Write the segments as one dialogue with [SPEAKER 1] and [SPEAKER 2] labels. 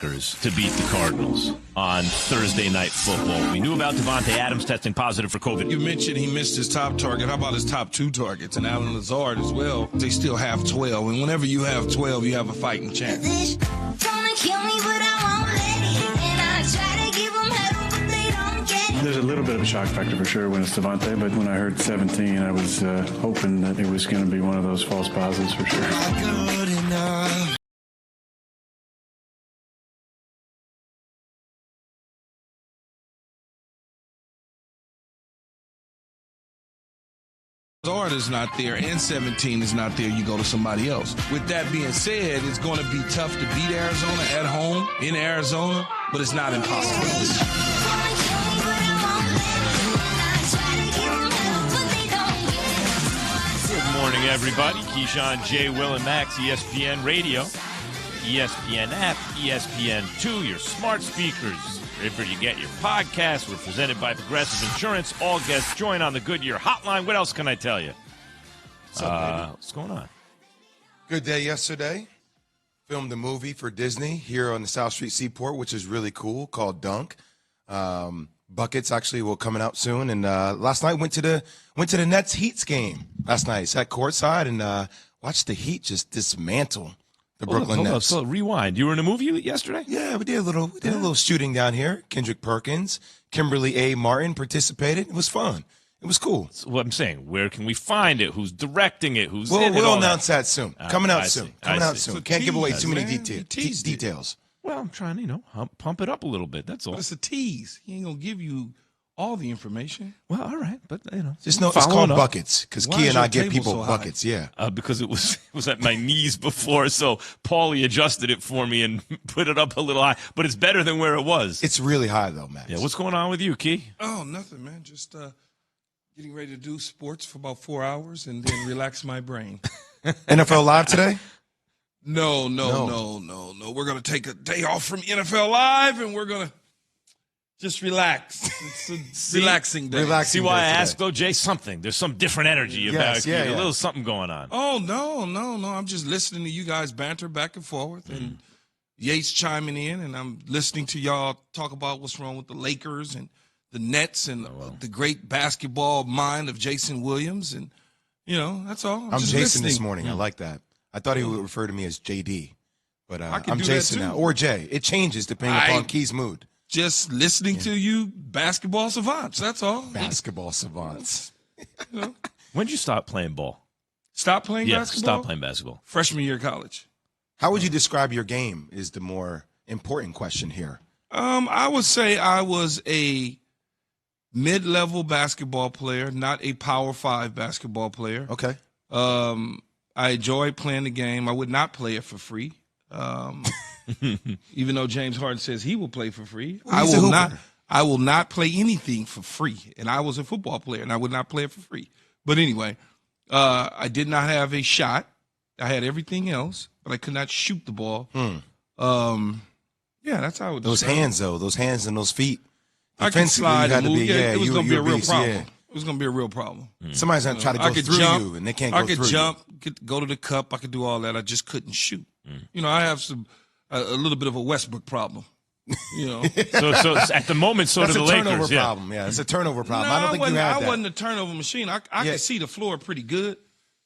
[SPEAKER 1] to beat the Cardinals on Thursday Night Football. We knew about Devontae Adams testing positive for COVID.
[SPEAKER 2] You mentioned he missed his top target. How about his top 2 targets? And Allen Lazard as well. They still have 12. And whenever you have 12, you have a fighting chance.
[SPEAKER 3] There's a little bit of a shock factor for sure when it's Devontae, but when I heard 17, I was hoping that it was going to be one of those false positives for sure.
[SPEAKER 2] Lazard is not there and 17 is not there, you go to somebody else. With that being said, it's going to be tough to beat Arizona at home in Arizona, but it's not impossible.
[SPEAKER 1] Good morning, everybody. Keyshawn, J, Will, and Max, ESPN Radio, ESPN app, ESPN2, your smart speakers. Wherever you get your podcasts, we're presented by Progressive Insurance. All guests join on the Goodyear Hotline. What else can I tell you? What's going on?
[SPEAKER 4] Good day yesterday. Filmed a movie for Disney here on the South Street Seaport, which is really cool, called Dunk. Buckets actually will coming out soon. And last night went to the Nets Heats game last night. Sat courtside and watched the Heat just dismantle the Brooklyn Nets.
[SPEAKER 1] So rewind. You were in a movie yesterday?
[SPEAKER 4] Yeah, we did a little shooting down here. Kendrick Perkins, Kimberly A. Martin participated. It was fun. It was cool.
[SPEAKER 1] So what I'm saying, where can we find it? Who's directing it? Who's
[SPEAKER 4] in
[SPEAKER 1] it?
[SPEAKER 4] We'll announce that soon. Coming out soon.
[SPEAKER 1] So
[SPEAKER 4] Can't give away too many details.
[SPEAKER 1] Well, I'm trying to, pump it up a little bit. That's all.
[SPEAKER 2] But it's a tease. He ain't going to give you all the information.
[SPEAKER 1] Well, all right. But,
[SPEAKER 4] Just know it's called buckets because Key and I give people buckets,
[SPEAKER 2] yeah.
[SPEAKER 1] Because it was at my knees before, so Paulie adjusted it for me and put it up a little high. But it's better than where it was.
[SPEAKER 4] It's really high, though, Max.
[SPEAKER 1] Yeah, what's going on with you, Key?
[SPEAKER 2] Oh, nothing, man. Just getting ready to do sports for about 4 hours and then relax my brain.
[SPEAKER 4] NFL Live today?
[SPEAKER 2] No. We're going to take a day off from NFL Live, and we're going to just relax. It's a relaxing day.
[SPEAKER 1] See why I asked, though, Jay? Something. There's some different energy about you. A little something going on.
[SPEAKER 2] Oh, no. I'm just listening to you guys banter back and forth, and Yates chiming in, and I'm listening to y'all talk about what's wrong with the Lakers and the Nets and the great basketball mind of Jason Williams, and, that's all.
[SPEAKER 4] I'm Jason
[SPEAKER 2] listening
[SPEAKER 4] this morning. I like that. I thought he would refer to me as JD, but I'm Jason now. Or Jay. It changes depending upon Key's mood.
[SPEAKER 2] Just listening to you basketball savants, that's all.
[SPEAKER 4] Basketball savants.
[SPEAKER 1] When did you stop playing ball?
[SPEAKER 2] Stop playing basketball?
[SPEAKER 1] Stop playing basketball.
[SPEAKER 2] Freshman year of college.
[SPEAKER 4] How would you describe your game is the more important question here.
[SPEAKER 2] I would say I was a mid-level basketball player, not a Power 5 basketball player.
[SPEAKER 4] Okay.
[SPEAKER 2] I enjoy playing the game. I would not play it for free. Even though James Harden says he will play for free,
[SPEAKER 4] well,
[SPEAKER 2] I will not play anything for free. And I was a football player, and I would not play it for free. But anyway, I did not have a shot. I had everything else, but I could not shoot the ball. That's how I would
[SPEAKER 4] those hands, though. Those hands and those feet.
[SPEAKER 2] I can slide and move. It was going to be a real problem.
[SPEAKER 4] Yeah.
[SPEAKER 2] It was going to be a real problem.
[SPEAKER 4] Somebody's going to try to go through you, and they can't go through you.
[SPEAKER 2] I could jump, go to the cup. I could do all that. I just couldn't shoot. I have a little bit of a Westbrook problem.
[SPEAKER 1] So at the moment, so do the Lakers.
[SPEAKER 4] That's a turnover problem. Yeah, it's a turnover problem.
[SPEAKER 2] No,
[SPEAKER 4] I don't think you had that.
[SPEAKER 2] I wasn't a turnover machine. I could see the floor pretty good.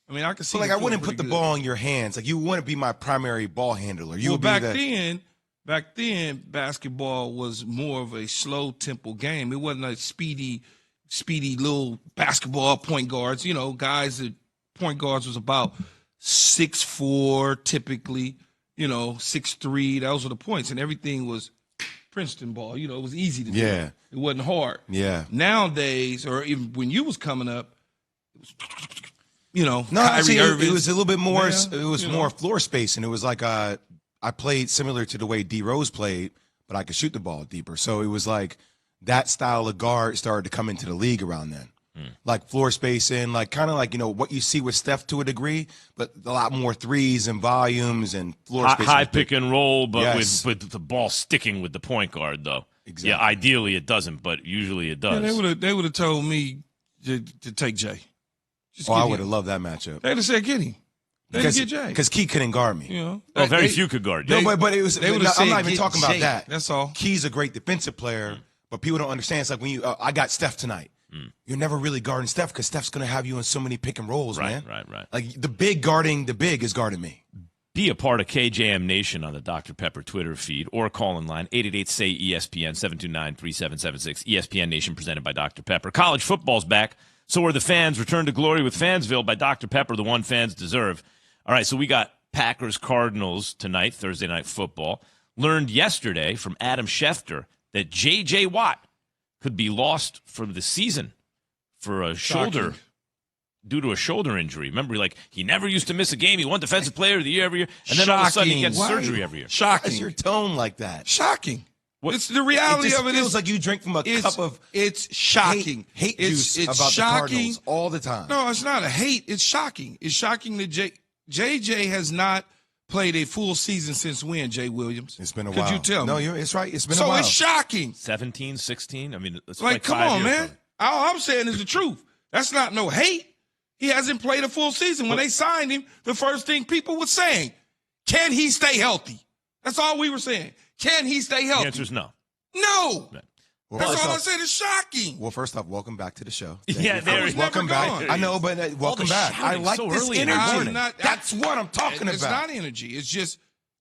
[SPEAKER 2] I mean, I could see.
[SPEAKER 4] But I wouldn't put the ball in your hands. Like you wouldn't be my primary ball handler. You would be
[SPEAKER 2] Back then, basketball was more of a slow tempo game. It wasn't a speedy little basketball point guards. Guys that point guards was about 6'4", typically. 6'3". Those were the points, and everything was Princeton ball. It was easy to do.
[SPEAKER 4] Yeah,
[SPEAKER 2] it wasn't hard.
[SPEAKER 4] Yeah.
[SPEAKER 2] Nowadays, or even when you was coming up, it was,
[SPEAKER 4] No,
[SPEAKER 2] Kyrie Irving.
[SPEAKER 4] It was a little bit more. It was more floor space, and it was like I played similar to the way D Rose played, but I could shoot the ball deeper. So it was like that style of guard started to come into the league around then. Like floor spacing, like kind of like, what you see with Steph to a degree, but a lot more threes and volumes and floor spacing.
[SPEAKER 1] High pick and roll, but with the ball sticking with the point guard, though.
[SPEAKER 4] Exactly.
[SPEAKER 1] Yeah, ideally it doesn't, but usually it does.
[SPEAKER 2] Yeah, they would have told me to take Jay.
[SPEAKER 4] I would have loved that matchup.
[SPEAKER 2] They'd have said, get him.
[SPEAKER 4] Because Key couldn't guard me.
[SPEAKER 2] You know,
[SPEAKER 1] Well, very few could guard you.
[SPEAKER 4] No, but it was. I'm not even talking about that.
[SPEAKER 2] That's all.
[SPEAKER 4] Key's a great defensive player, but people don't understand. It's like when you, I got Steph tonight. You're never really guarding Steph because Steph's going to have you in so many pick and rolls, man.
[SPEAKER 1] Right.
[SPEAKER 4] Like the big guarding the big is guarding me.
[SPEAKER 1] Be a part of KJM Nation on the Dr. Pepper Twitter feed or call in line 888-SAY-ESPN 729-3776. ESPN Nation presented by Dr. Pepper. College football's back. So are the fans. Return to glory with Fansville by Dr. Pepper, the one fans deserve. All right, so we got Packers-Cardinals tonight, Thursday Night Football. Learned yesterday from Adam Schefter that J.J. Watt could be lost for the season for a shoulder, due to a shoulder injury. Remember, he never used to miss a game. He won Defensive Player of the Year every year, and then all of a sudden he gets surgery every year.
[SPEAKER 2] Shocking.
[SPEAKER 4] Why's your tone like that?
[SPEAKER 2] Shocking. It's the reality of it.
[SPEAKER 4] Feels like you drink from a cup of
[SPEAKER 2] it's shocking.
[SPEAKER 4] Hate juice
[SPEAKER 2] it's
[SPEAKER 4] about
[SPEAKER 2] shocking.
[SPEAKER 4] the Cardinals all the time.
[SPEAKER 2] No, it's not a hate. It's shocking. It's shocking that J.J. has not played a full season since when, Jay Williams?
[SPEAKER 4] It's been a while.
[SPEAKER 2] Could you tell me?
[SPEAKER 4] No, it's right. It's been a while.
[SPEAKER 2] So it's shocking.
[SPEAKER 1] 17, 16? I mean, it's
[SPEAKER 2] come
[SPEAKER 1] 5
[SPEAKER 2] on,
[SPEAKER 1] years.
[SPEAKER 2] man. All I'm saying is the truth. That's not no hate. He hasn't played a full season. When they signed him, the first thing people were saying, can he stay healthy? That's all we were saying. Can he stay healthy?
[SPEAKER 1] The answer is no.
[SPEAKER 2] No.
[SPEAKER 4] Well,
[SPEAKER 2] That's all I said. It's shocking.
[SPEAKER 4] Well, first off, welcome back to the show.
[SPEAKER 1] Yeah, there is.
[SPEAKER 4] Welcome back. I know, but welcome back. I like
[SPEAKER 1] so
[SPEAKER 4] this
[SPEAKER 1] early in the
[SPEAKER 4] energy.
[SPEAKER 1] morning.
[SPEAKER 4] That's what I'm talking about.
[SPEAKER 2] It's not energy. It's just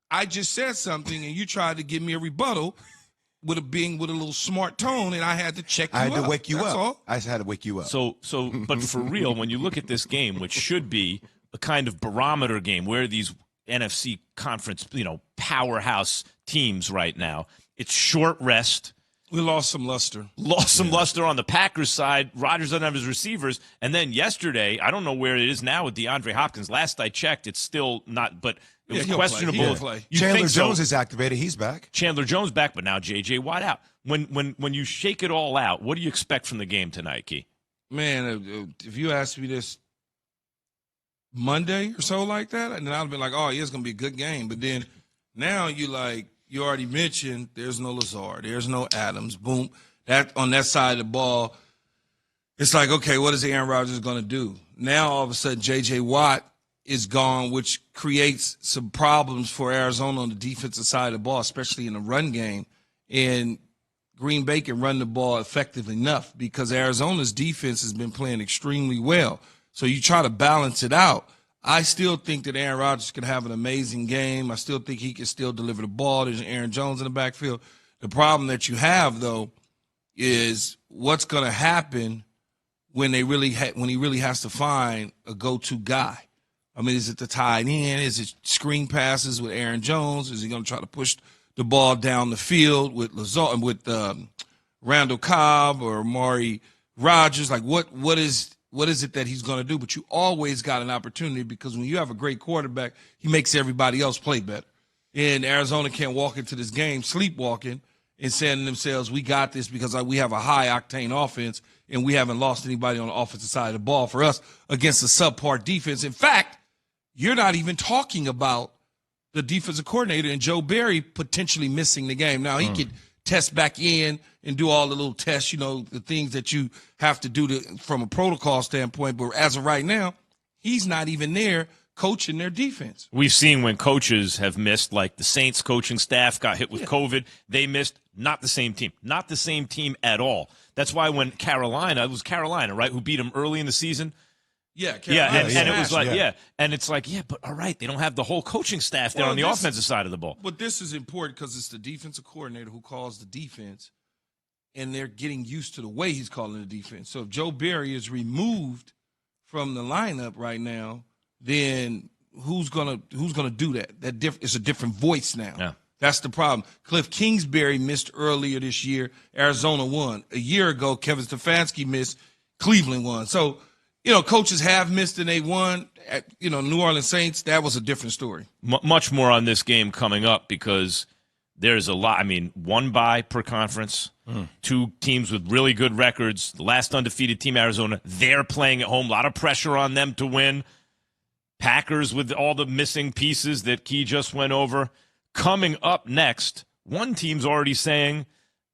[SPEAKER 2] I just said something and you tried to give me a rebuttal with a little smart tone, and I had to check you
[SPEAKER 4] I had
[SPEAKER 2] up.
[SPEAKER 4] to wake you
[SPEAKER 2] That's
[SPEAKER 4] up.
[SPEAKER 2] all.
[SPEAKER 4] I just had to wake you up.
[SPEAKER 1] So, but for real, when you look at this game, which should be a kind of barometer game, where these NFC conference, powerhouse teams right now, it's short rest.
[SPEAKER 2] We lost some luster.
[SPEAKER 1] Luster on the Packers side. Rodgers doesn't have his receivers. And then yesterday, I don't know where it is now with DeAndre Hopkins. Last I checked, it's still not, but it was questionable.
[SPEAKER 2] He'll play.
[SPEAKER 4] Chandler Jones is activated. He's back.
[SPEAKER 1] Chandler Jones back, but now J.J. Watt out. When you shake it all out, what do you expect from the game tonight, Key?
[SPEAKER 2] Man, if you asked me this Monday or so like that, and then I'd be like, oh, yeah, it's going to be a good game. But then now you already mentioned there's no Lazard, there's no Adams. Boom. That on that side of the ball, it's like, okay, what is Aaron Rodgers going to do? Now all of a sudden J.J. Watt is gone, which creates some problems for Arizona on the defensive side of the ball, especially in the run game. And Green Bay can run the ball effective enough because Arizona's defense has been playing extremely well. So you try to balance it out. I still think that Aaron Rodgers can have an amazing game. I still think he can still deliver the ball. There's Aaron Jones in the backfield. The problem that you have, though, is what's going to happen when he really has to find a go-to guy. I mean, is it the tight end? Is it screen passes with Aaron Jones? Is he going to try to push the ball down the field with Lazard, with Randall Cobb or Amari Rodgers? Like, what is it that he's going to do? But you always got an opportunity because when you have a great quarterback, he makes everybody else play better. And Arizona can't walk into this game sleepwalking and saying to themselves, we got this because we have a high-octane offense and we haven't lost anybody on the offensive side of the ball for us against a subpar defense. In fact, you're not even talking about the defensive coordinator and Joe Barry potentially missing the game. Now, he could test back in and do all the little tests, the things that you have to do from a protocol standpoint. But as of right now, he's not even there coaching their defense.
[SPEAKER 1] We've seen when coaches have missed, like the Saints coaching staff got hit with COVID. They missed. Not the same team. Not the same team at all. That's why when it was Carolina, right, who beat them early in the season.
[SPEAKER 2] Yeah,
[SPEAKER 1] and it was like, and it's like, but all right, they don't have the whole coaching staff there on the offensive side of the ball.
[SPEAKER 2] But this is important because it's the defensive coordinator who calls the defense, and they're getting used to the way he's calling the defense. So if Joe Barry is removed from the lineup right now, then who's gonna do that? It's a different voice now.
[SPEAKER 1] Yeah.
[SPEAKER 2] That's the problem. Cliff Kingsbury missed earlier this year. Arizona won. A year ago, Kevin Stefanski missed. Cleveland won. So, coaches have missed and they won. New Orleans Saints, that was a different story.
[SPEAKER 1] Much more on this game coming up because there's a lot. I mean, one bye per conference, two teams with really good records. The last undefeated team, Arizona, they're playing at home. A lot of pressure on them to win. Packers with all the missing pieces that Key just went over. Coming up next, one team's already saying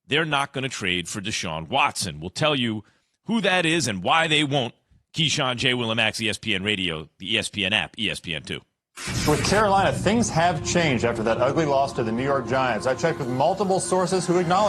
[SPEAKER 1] they're not going to trade for Deshaun Watson. We'll tell you who that is and why they won't. Keyshawn, J. Will, and Max, ESPN Radio, the ESPN app, ESPN2.
[SPEAKER 5] With Carolina, things have changed after that ugly loss to the New York Giants. I checked with multiple sources who acknowledge